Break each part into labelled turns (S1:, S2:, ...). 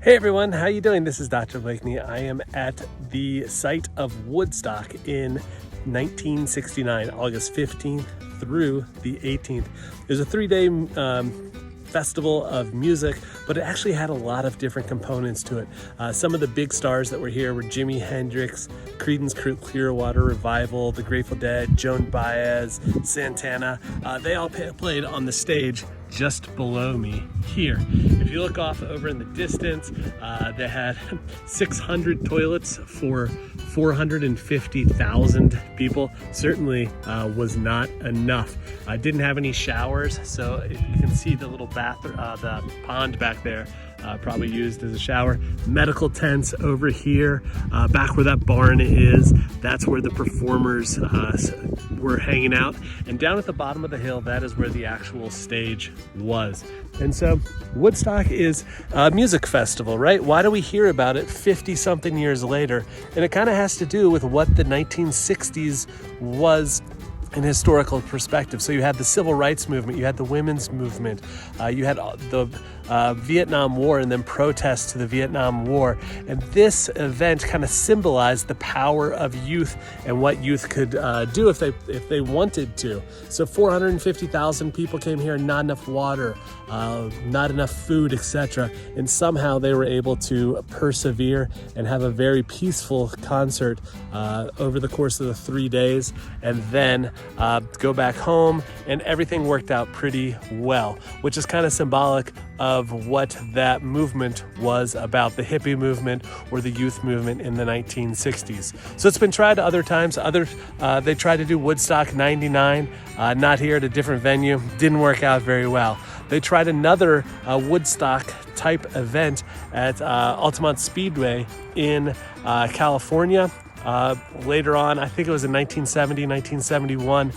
S1: Hey everyone, how you doing? This is Dr. Blakeney. I am at the site of Woodstock in 1969, August 15th through the 18th. There's a 3-day festival of music, but it actually had a lot of different components to it. Some of the big stars that were here were Jimi Hendrix, Creedence Clearwater Revival, The Grateful Dead, Joan Baez, Santana. They all played on the stage just below me here. If you look off over in the distance, they had 600 toilets for 450,000 people. Certainly was not enough. I didn't have any showers, so if you can see the little bathroom, the pond back there, probably used as a shower. Medical tents over here, back where that barn is, that's where the performers were hanging out. And down at the bottom of the hill, that is where the actual stage was. And so Woodstock is a music festival, right? Why do we hear about it 50 something years later? And it kind of has to do with what the 1960s was in historical perspective. So you had the civil rights movement, you had the women's movement, you had the Vietnam War and then protests to the Vietnam War. And this event kind of symbolized the power of youth and what youth could do if they wanted to. So 450,000 people came here, not enough water, not enough food, etc. And somehow they were able to persevere and have a very peaceful concert over the course of the 3 days, and then go back home, and everything worked out pretty well, which is kind of symbolic of what that movement was about, the hippie movement or the youth movement in the 1960s. So it's been tried other times. They tried to do Woodstock 99, not here, at a different venue. Didn't work out very well. They tried another Woodstock type event at Altamont Speedway in California. Later on, I think it was in 1970, 1971,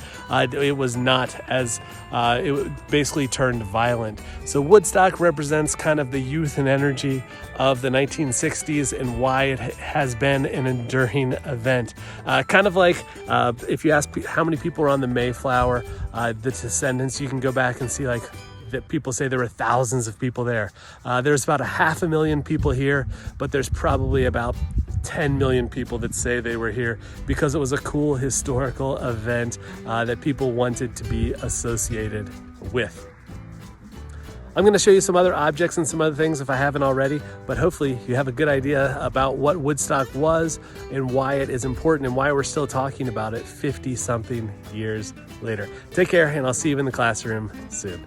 S1: it was not as, it basically turned violent. So Woodstock represents kind of the youth and energy of the 1960s and why it has been an enduring event. Kind of like if you ask how many people were on the Mayflower, the descendants, you can go back and see like that people say there were thousands of people there. There's about 500,000 people here, but there's probably about 10 million people that say they were here because it was a cool historical event that people wanted to be associated with. I'm going to show you some other objects and some other things if I haven't already, but hopefully you have a good idea about what Woodstock was and why it is important and why we're still talking about it 50 something years later. Take care, and I'll see you in the classroom soon.